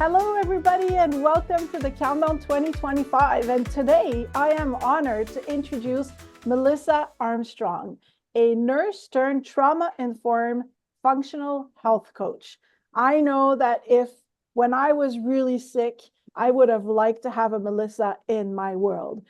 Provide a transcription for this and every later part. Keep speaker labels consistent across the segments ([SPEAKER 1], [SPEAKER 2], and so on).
[SPEAKER 1] Hello, everybody, and welcome to the Countdown 2025. And today I am honored to introduce Melissa Armstrong, a nurse turned trauma-informed functional health coach. I know that when I was really sick, I would have liked to have a Melissa in my world.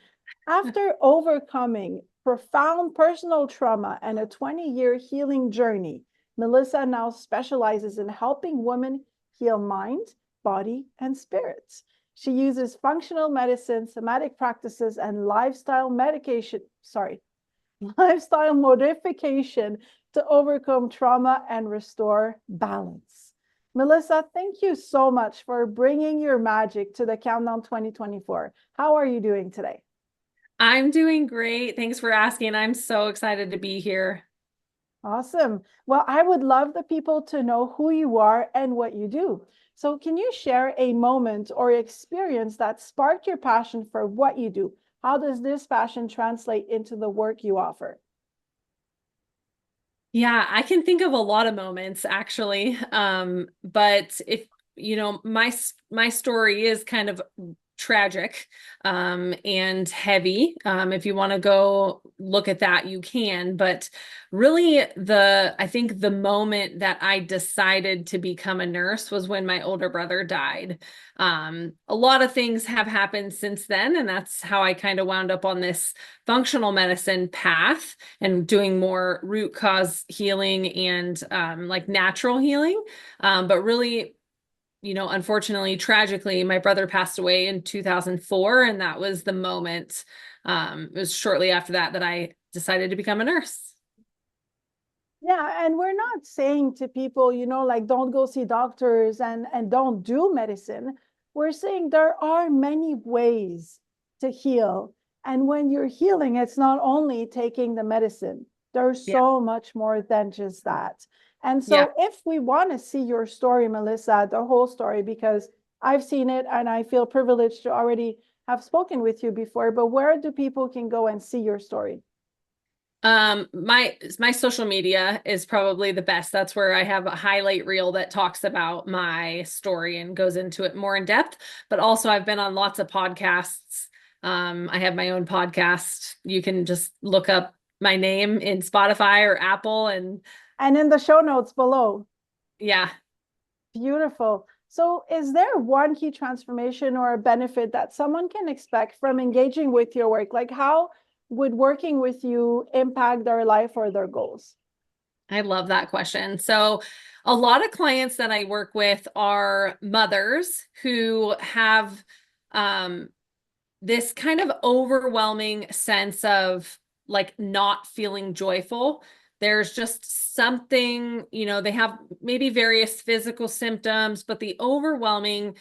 [SPEAKER 1] After overcoming profound personal trauma and a 20-year healing journey, Melissa now specializes in helping women heal mind, body, and spirit. She uses functional medicine, somatic practices, and lifestyle modification to overcome trauma and restore balance. Melissa, thank you so much for bringing your magic to the Countdown 2024. How are you doing today?
[SPEAKER 2] I'm doing great. Thanks for asking. I'm so excited to be here.
[SPEAKER 1] Awesome. Well, I would love the people to know who you are and what you do. So can you share a moment or experience that sparked your passion for what you do? How does this passion translate into the work you offer?
[SPEAKER 2] Yeah, I can think of a lot of moments actually. But if my story is kind of tragic and heavy. If you want to go look at that, you can. But really, I think the moment that I decided to become a nurse was when my older brother died. A lot of things have happened since then, and that's how I kind of wound up on this functional medicine path and doing more root cause healing and like natural healing. But really, unfortunately, tragically, my brother passed away in 2004, and that was the moment. It was shortly after that I decided to become a nurse.
[SPEAKER 1] Yeah, and we're not saying to people, like don't go see doctors and don't do medicine. We're saying there are many ways to heal. And when you're healing, it's not only taking the medicine. There's
[SPEAKER 2] Yeah.
[SPEAKER 1] so much more than just that. And
[SPEAKER 2] Yeah.
[SPEAKER 1] so if we want to see your story, Melissa, the whole story, because I've seen it and I feel privileged to already have spoken with you before, but where do people can go and see your story?
[SPEAKER 2] My social media is probably the best. That's where I have a highlight reel that talks about my story and goes into it more in depth. But also I've been on lots of podcasts. I have my own podcast. You can just look up my name in Spotify or Apple
[SPEAKER 1] And in the show notes below.
[SPEAKER 2] yeah.
[SPEAKER 1] Beautiful. So, is there one key transformation or a benefit that someone can expect from engaging with your work? Like, how would working with you impact their life or their goals?
[SPEAKER 2] I love that question. So, a lot of clients that I work with are mothers who have um, this kind of overwhelming sense of like not feeling joyful. There's just something, they have maybe various physical symptoms, but the overwhelming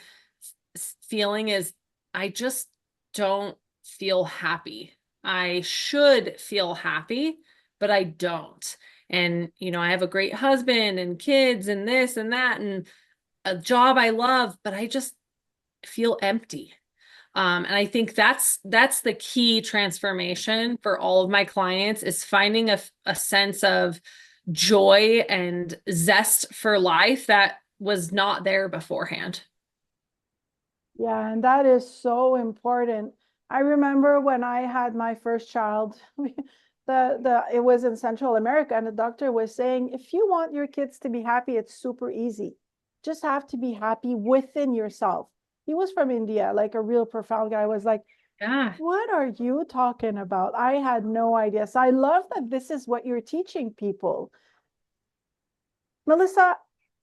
[SPEAKER 2] feeling is I just don't feel happy. I should feel happy, but I don't. And, I have a great husband and kids and this and that and a job I love, but I just feel empty. And I think that's the key transformation for all of my clients is finding a sense of joy and zest for life that was not there beforehand.
[SPEAKER 1] Yeah, and that is so important. I remember when I had my first child, it was in Central America, and the doctor was saying, if you want your kids to be happy, it's super easy. Just have to be happy within yourself. He was from India, like a real profound guy. I was like,
[SPEAKER 2] Yeah.
[SPEAKER 1] what are you talking about? I had no idea. So I love that this is what you're teaching people. Melissa,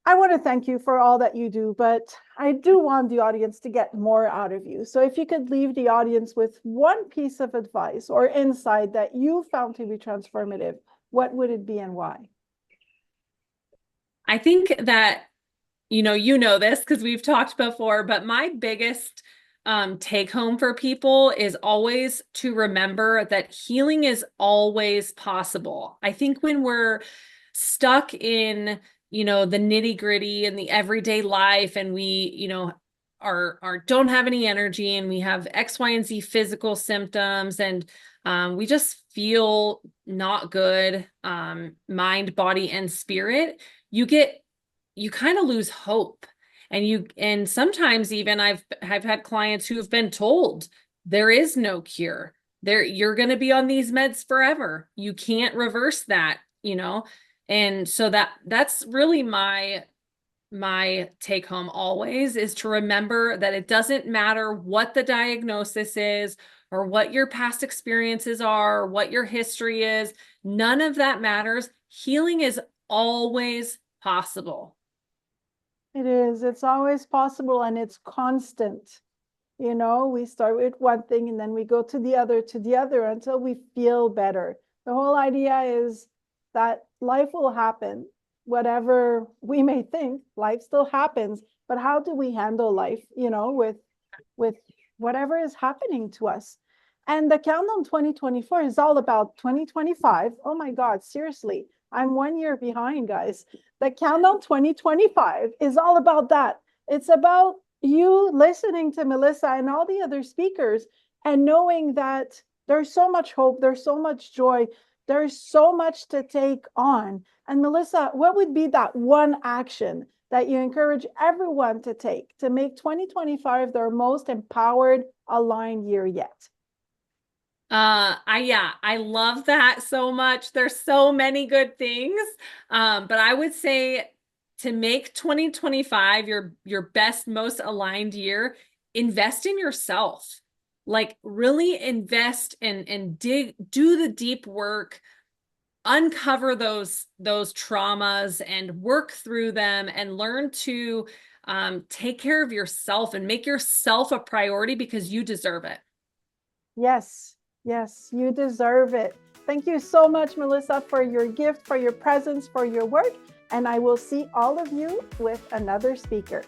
[SPEAKER 1] I want to thank you for all that you do, but I do want the audience to get more out of you. So if you could leave the audience with one piece of advice or insight that you found to be transformative, what would it be and why?
[SPEAKER 2] I think that, you know this because we've talked before, but my biggest take home for people is always to remember that healing is always possible. I think when we're stuck in, the nitty gritty and the everyday life and we, are don't have any energy and we have X, Y, and Z physical symptoms and we just feel not good, mind, body, and spirit, you kind of lose hope. And sometimes even I've had clients who've been told there is no cure. You're going to be on these meds forever. You can't reverse that, you know? And so that's really my take home always, is to remember that it doesn't matter what the diagnosis is or what your past experiences are, or what your history is. None of that matters. Healing is always possible.
[SPEAKER 1] It is. It's always possible, and it's constant. You know, we start with one thing and then we go to the other until we feel better. The whole idea is that life will happen. Whatever we may think, life still happens. But how do we handle life, you know, with whatever is happening to us? And the Countdown 2024 is all about 2025. Oh my God, seriously. I'm 1 year behind, guys. The Countdown 2025 is all about that. It's about you listening to Melissa and all the other speakers and knowing that there's so much hope, there's so much joy, there's so much to take on. And Melissa, what would be that one action that you encourage everyone to take to make 2025 their most empowered, aligned year yet?
[SPEAKER 2] I love that so much. There's so many good things. But I would say, to make 2025 your best, most aligned year, invest in yourself. Like, really invest and do the deep work, uncover those traumas and work through them, and learn to take care of yourself and make yourself a priority, because you deserve it.
[SPEAKER 1] Yes, yes, you deserve it. Thank you so much, Melissa, for your gift, for your presence, for your work. And I will see all of you with another speaker.